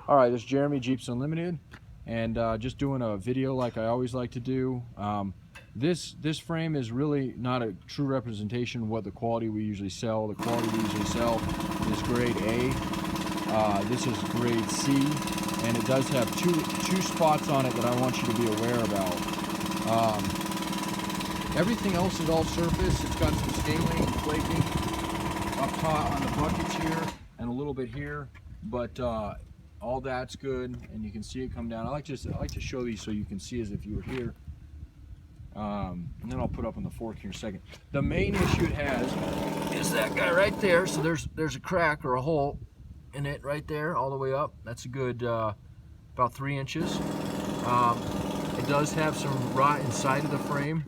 All right, this is Jeremy, Jeeps Unlimited, and just doing a video like I always like to do. This frame is really not a true representation of what the quality we usually sell. The quality we usually sell is grade A. This is grade C, and it does have two spots on it that I want you to be aware about. Everything else is all surface. It's got some scaling and flaking up top on the buckets here and a little bit here, but all that's good, and you can see it come down. I like to show these so you can see as if you were here, and then I'll put up on the fork here in a second. The main issue it has is that guy right there. So there's a crack or a hole in it right there, all the way up. That's a good about 3 inches. It does have some rot inside of the frame,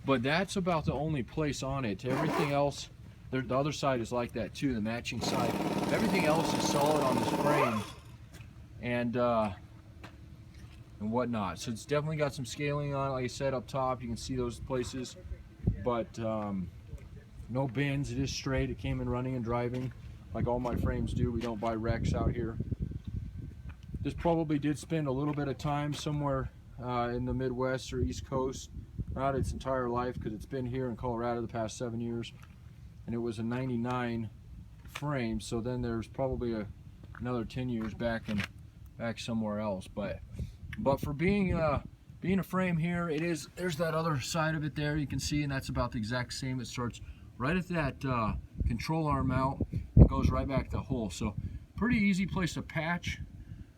but that's about the only place on it. Everything else, the other side is like that too, the matching side. Everything else is solid on this frame and whatnot. So it's definitely got some scaling on it, like I said, up top. You can see those places, but no bends. It is straight. It came in running and driving like all my frames do. We don't buy wrecks out here. This probably did spend a little bit of time somewhere in the Midwest or East Coast, not its entire life, because it's been here in Colorado the past 7 years, and it was a 99 frame. So then there's probably another 10 years back somewhere else. But for being a frame here, there's that other side of it there you can see, and that's about the exact same. It starts right at that control arm mount and goes right back to the hole. So pretty easy place to patch.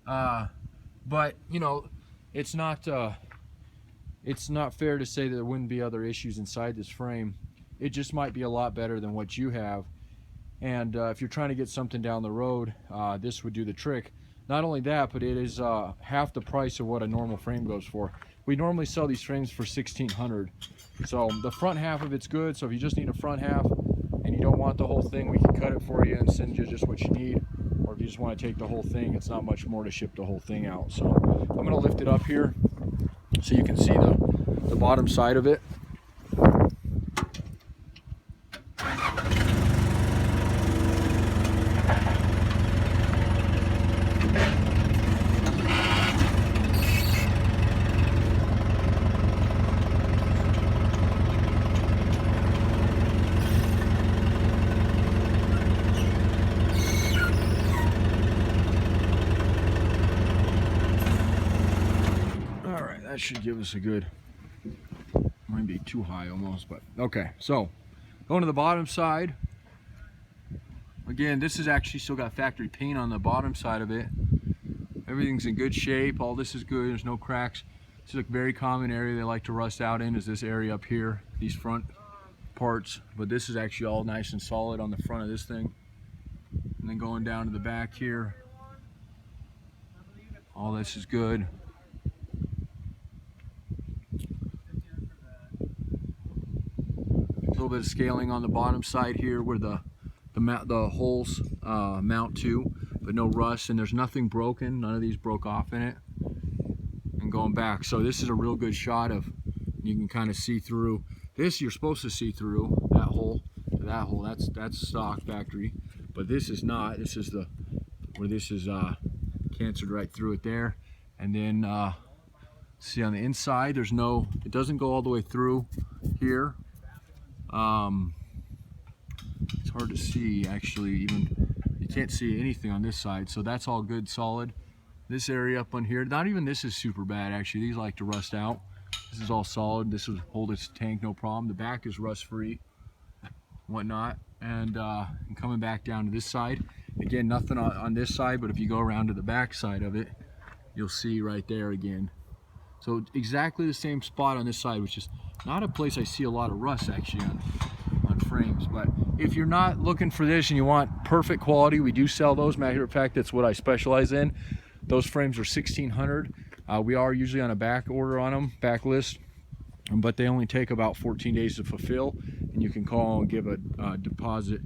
But you know, it's not fair to say that there wouldn't be other issues inside this frame. It just might be a lot better than what you have, and if you're trying to get something down the road, this would do the trick. Not only that, but it is half the price of what a normal frame goes for. We normally sell these frames for $1,600. So the front half of it's good. So if you just need a front half and you don't want the whole thing, we can cut it for you and send you just what you need. Or if you just want to take the whole thing, it's not much more to ship the whole thing out. So I'm going to lift it up here so you can see the bottom side of it. That should give us a good, might be too high almost, but okay. So going to the bottom side, again, this is actually still got factory paint on the bottom side of it. Everything's in good shape. All this is good. There's no cracks. This is a very common area they like to rust out in, is this area up here, these front parts. But this is actually all nice and solid on the front of this thing. And then going down to the back here, all this is good. A little bit of scaling on the bottom side here where the holes mount to, but no rust, and there's nothing broken. None of these broke off in it. And going back, so this is a real good shot of, you can kind of see through this. You're supposed to see through that hole to that hole. That's stock factory, but this is not. This is where this is cancered right through it there. And then see on the inside, there's no, it doesn't go all the way through here. It's hard to see actually, even you can't see anything on this side, so that's all good, solid. This area up on here, not even this is super bad actually. These like to rust out. This is all solid. This would hold its tank no problem. The back is rust free, whatnot. And coming back down to this side, again, nothing on this side, but if you go around to the back side of it, you'll see right there again. So exactly the same spot on this side, which is not a place I see a lot of rust actually on frames. But if you're not looking for this and you want perfect quality, we do sell those. Matter of fact, that's what I specialize in. Those frames are $1,600. We are usually on a back order on them, back list, but they only take about 14 days to fulfill, and you can call and give a deposit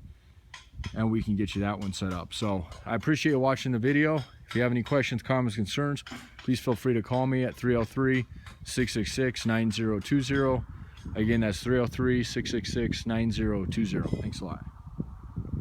and we can get you that one set up. So I appreciate you watching the video. If you have any questions, comments, concerns, please feel free to call me at 303-666-9020. Again, that's 303-666-9020. Thanks a lot.